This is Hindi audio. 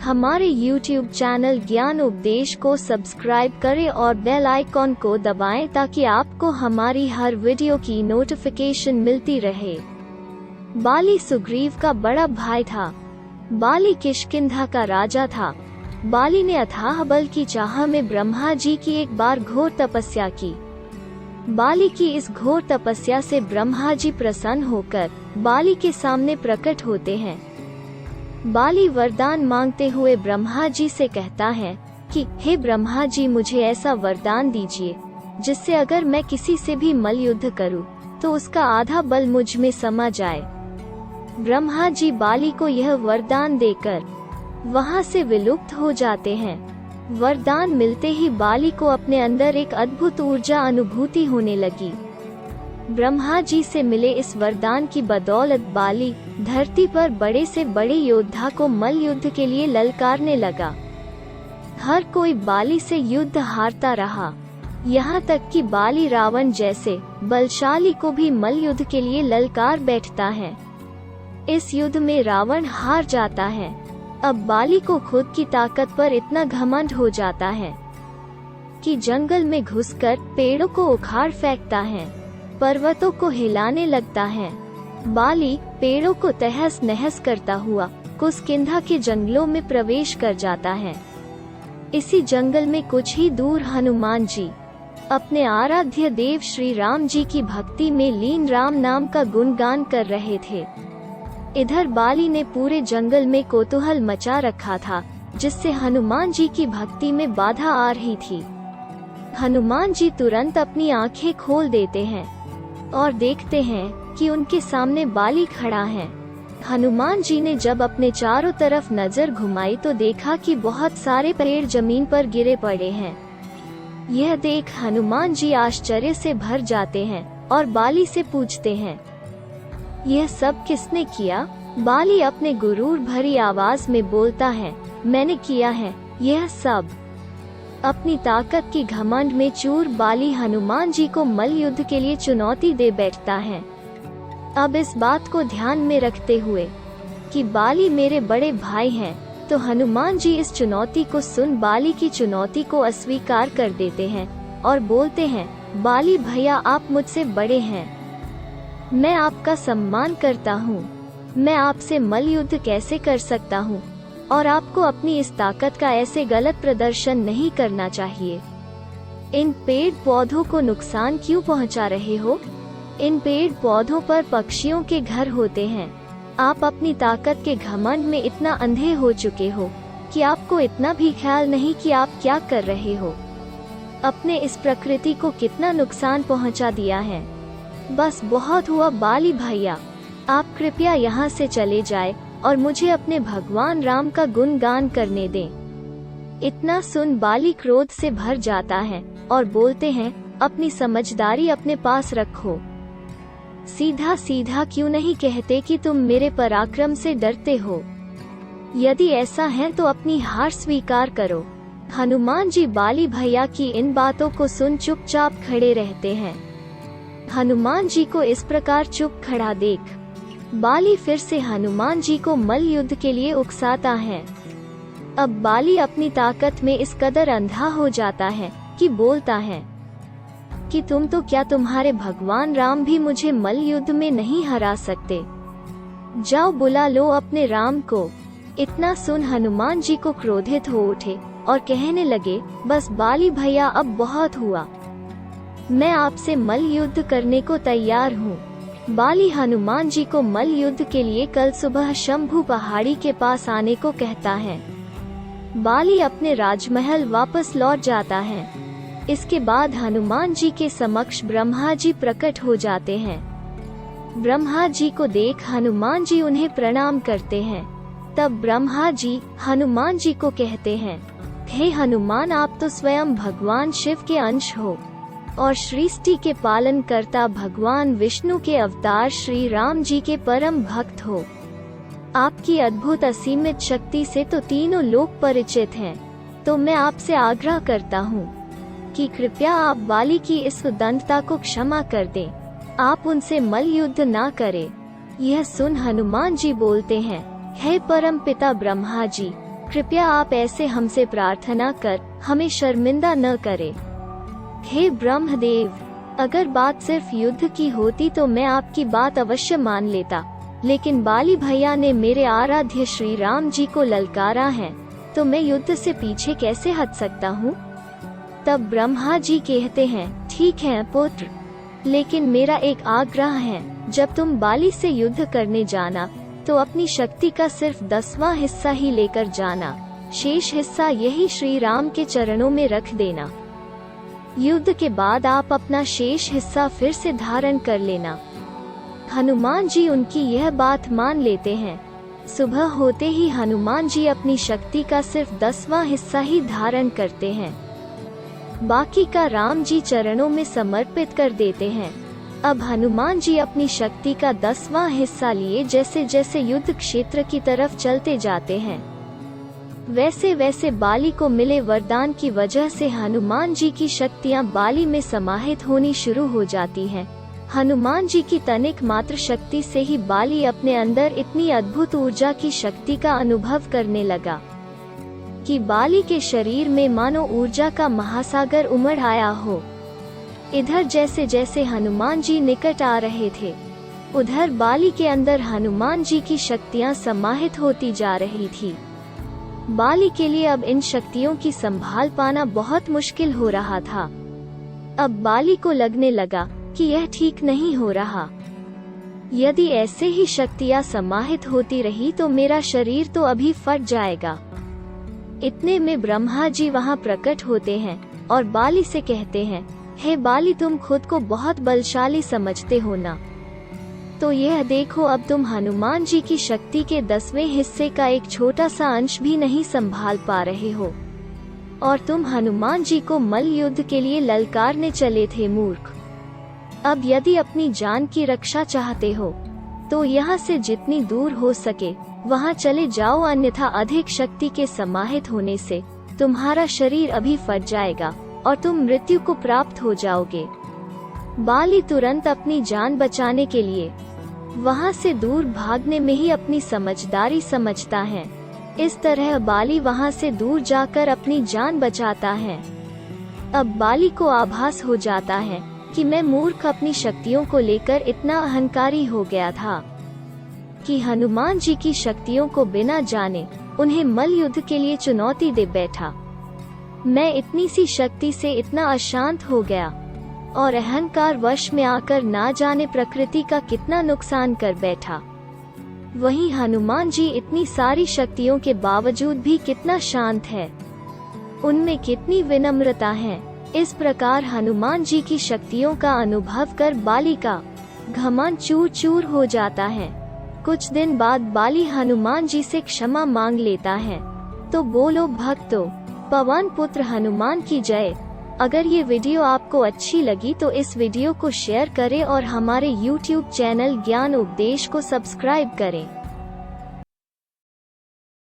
हमारे YouTube चैनल ज्ञान उपदेश को सब्सक्राइब करें और बेल आइकॉन को दबाएं ताकि आपको हमारी हर वीडियो की नोटिफिकेशन मिलती रहे। बाली सुग्रीव का बड़ा भाई था। बाली किष्किंधा का राजा था। बाली ने अथाह बल की चाह में ब्रह्मा जी की एक बार घोर तपस्या की। बाली की इस घोर तपस्या से ब्रह्मा जी प्रसन्न होकर बाली के सामने प्रकट होते हैं। बाली वरदान मांगते हुए ब्रह्मा जी से कहता है कि हे ब्रह्मा जी, मुझे ऐसा वरदान दीजिए जिससे अगर मैं किसी से भी मल्ल युद्ध करूं तो उसका आधा बल मुझ में समा जाए। ब्रह्मा जी बाली को यह वरदान देकर वहां से विलुप्त हो जाते हैं। वरदान मिलते ही बाली को अपने अंदर एक अद्भुत ऊर्जा अनुभूति होने लगी। ब्रह्मा जी से मिले इस वरदान की बदौलत बाली धरती पर बड़े से बड़े योद्धा को मल्ल युद्ध के लिए ललकारने लगा। हर कोई बाली से युद्ध हारता रहा, यहाँ तक कि बाली रावण जैसे बलशाली को भी मल्ल युद्ध के लिए ललकार बैठता है। इस युद्ध में रावण हार जाता है। अब बाली को खुद की ताकत पर इतना घमंड हो जाता है कि जंगल में घुसकर पेड़ों को उखाड़ फेंकता है, पर्वतों को हिलाने लगता है। बाली पेड़ों को तहस नहस करता हुआ किष्किंधा के जंगलों में प्रवेश कर जाता है। इसी जंगल में कुछ ही दूर हनुमान जी अपने आराध्य देव श्री राम जी की भक्ति में लीन राम नाम का गुणगान कर रहे थे। इधर बाली ने पूरे जंगल में कौतूहल मचा रखा था, जिससे हनुमान जी की भक्ति में बाधा आ रही थी। हनुमान जी तुरंत अपनी आंखें खोल देते हैं और देखते हैं कि उनके सामने बाली खड़ा है। हनुमान जी ने जब अपने चारों तरफ नजर घुमाई तो देखा कि बहुत सारे पेड़ जमीन पर गिरे पड़े हैं। यह देख हनुमान जी आश्चर्य से भर जाते हैं और बाली से पूछते हैं, यह सब किसने किया? बाली अपने गुरूर भरी आवाज में बोलता है, मैंने किया है यह सब। अपनी ताकत की घमंड में चूर बाली हनुमान जी को मल्ल युद्ध के लिए चुनौती दे बैठता है। अब इस बात को ध्यान में रखते हुए कि बाली मेरे बड़े भाई हैं, तो हनुमान जी इस चुनौती को सुन बाली की चुनौती को अस्वीकार कर देते हैं और बोलते हैं, बाली भैया, आप मुझसे बड़े हैं, मैं आपका सम्मान करता हूँ, मैं आपसे मल्ल युद्ध कैसे कर सकता हूँ और आपको अपनी इस ताकत का ऐसे गलत प्रदर्शन नहीं करना चाहिए। इन पेड़ पौधों को नुकसान क्यों पहुंचा रहे हो? इन पेड़ पौधों पर पक्षियों के घर होते हैं। आप अपनी ताकत के घमंड में इतना अंधे हो चुके हो कि आपको इतना भी ख्याल नहीं कि आप क्या कर रहे हो। अपने इस प्रकृति को कितना नुकसान पहुंचा दिया है। बस बहुत हुआ बाली भैया, आप कृपया यहाँ से चले जाए और मुझे अपने भगवान राम का गुणगान करने दें। इतना सुन बाली क्रोध से भर जाता है और बोलते हैं, अपनी समझदारी अपने पास रखो। सीधा सीधा क्यों नहीं कहते कि तुम मेरे पराक्रम से डरते हो? यदि ऐसा है तो अपनी हार स्वीकार करो। हनुमान जी बाली भैया की इन बातों को सुन चुपचाप खड़े रहते हैं। हनुमान जी को इस प्रकार चुप खड़ा देख बाली फिर से हनुमान जी को मल्ल युद्ध के लिए उकसाता है। अब बाली अपनी ताकत में इस कदर अंधा हो जाता है कि बोलता है कि तुम तो क्या, तुम्हारे भगवान राम भी मुझे मल्ल युद्ध में नहीं हरा सकते। जाओ बुला लो अपने राम को। इतना सुन हनुमान जी को क्रोधित हो उठे और कहने लगे, बस बाली भैया, अब बहुत हुआ, मैं आपसे मल्ल युद्ध करने को तैयार हूँ। बाली हनुमान जी को मल्ल युद्ध के लिए कल सुबह शंभू पहाड़ी के पास आने को कहता है। बाली अपने राजमहल वापस लौट जाता है। इसके बाद हनुमान जी के समक्ष ब्रह्मा जी प्रकट हो जाते हैं। ब्रह्मा जी को देख हनुमान जी उन्हें प्रणाम करते हैं। तब ब्रह्मा जी हनुमान जी को कहते हैं, हे हनुमान, आप तो स्वयं भगवान शिव के अंश हो और सृष्टि के पालन करता भगवान विष्णु के अवतार श्री राम जी के परम भक्त हो। आपकी अद्भुत असीमित शक्ति से तो तीनों लोक परिचित हैं। तो मैं आपसे आग्रह करता हूँ कि कृपया आप बाली की इस उद्दंडता को क्षमा कर दें। आप उनसे मल्ल युद्ध ना करें। यह सुन हनुमान जी बोलते हैं, हे परम पिता ब्रह्मा जी, कृपया आप ऐसे हमसे प्रार्थना कर हमें शर्मिंदा न करें। हे ब्रह्मदेव, अगर बात सिर्फ युद्ध की होती तो मैं आपकी बात अवश्य मान लेता, लेकिन बाली भैया ने मेरे आराध्य श्री राम जी को ललकारा है, तो मैं युद्ध से पीछे कैसे हट सकता हूँ। तब ब्रह्मा जी कहते हैं, ठीक है पुत्र, लेकिन मेरा एक आग्रह है, जब तुम बाली से युद्ध करने जाना तो अपनी शक्ति का सिर्फ 10वां हिस्सा ही लेकर जाना, शेष हिस्सा यही श्री राम के चरणों में रख देना। युद्ध के बाद आप अपना शेष हिस्सा फिर से धारण कर लेना। हनुमान जी उनकी यह बात मान लेते हैं। सुबह होते ही हनुमान जी अपनी शक्ति का सिर्फ 10वां हिस्सा ही धारण करते हैं, बाकी का राम जी चरणों में समर्पित कर देते हैं। अब हनुमान जी अपनी शक्ति का 10वां हिस्सा लिए जैसे जैसे युद्ध क्षेत्र की तरफ चलते जाते हैं, वैसे वैसे बाली को मिले वरदान की वजह से हनुमान जी की शक्तियां बाली में समाहित होनी शुरू हो जाती हैं। हनुमान जी की तनिक मात्र शक्ति से ही बाली अपने अंदर इतनी अद्भुत ऊर्जा की शक्ति का अनुभव करने लगा कि बाली के शरीर में मानो ऊर्जा का महासागर उमड़ आया हो। इधर जैसे जैसे हनुमान जी निकट आ रहे थे, उधर बाली के अंदर हनुमान जी की शक्तियां समाहित होती जा रही थी। बाली के लिए अब इन शक्तियों की संभाल पाना बहुत मुश्किल हो रहा था। अब बाली को लगने लगा कि यह ठीक नहीं हो रहा। यदि ऐसे ही शक्तियां समाहित होती रही तो मेरा शरीर तो अभी फट जाएगा। इतने में ब्रह्मा जी वहां प्रकट होते हैं और बाली से कहते हैं, हे बाली, तुम खुद को बहुत बलशाली समझते हो ना? तो यह देखो, अब तुम हनुमान जी की शक्ति के 10वें हिस्से का एक छोटा सा अंश भी नहीं संभाल पा रहे हो, और तुम हनुमान जी को मल्ल युद्ध के लिए ललकारने चले थे, मूर्ख। अब यदि अपनी जान की रक्षा चाहते हो तो यहाँ से जितनी दूर हो सके वहाँ चले जाओ, अन्यथा अधिक शक्ति के समाहित होने से तुम्हारा शरीर अभी फट जाएगा और तुम मृत्यु को प्राप्त हो जाओगे। बाली तुरंत अपनी जान बचाने के लिए वहाँ से दूर भागने में ही अपनी समझदारी समझता है। इस तरह बाली वहाँ से दूर जाकर अपनी जान बचाता है। अब बाली को आभास हो जाता है कि मैं मूर्ख अपनी शक्तियों को लेकर इतना अहंकारी हो गया था कि हनुमान जी की शक्तियों को बिना जाने उन्हें मल्ल युद्ध के लिए चुनौती दे बैठा। मैं इतनी सी शक्ति से इतना अशांत हो गया और अहंकार वश में आकर ना जाने प्रकृति का कितना नुकसान कर बैठा। वहीं हनुमान जी इतनी सारी शक्तियों के बावजूद भी कितना शांत है, उनमें कितनी विनम्रता है। इस प्रकार हनुमान जी की शक्तियों का अनुभव कर बाली का घमंड चूर चूर हो जाता है। कुछ दिन बाद बाली हनुमान जी से क्षमा मांग लेता है। तो बोलो भक्तों, पवन पुत्र हनुमान की जय। अगर ये वीडियो आपको अच्छी लगी तो इस वीडियो को शेयर करें और हमारे YouTube चैनल ज्ञान उपदेश को सब्सक्राइब करें।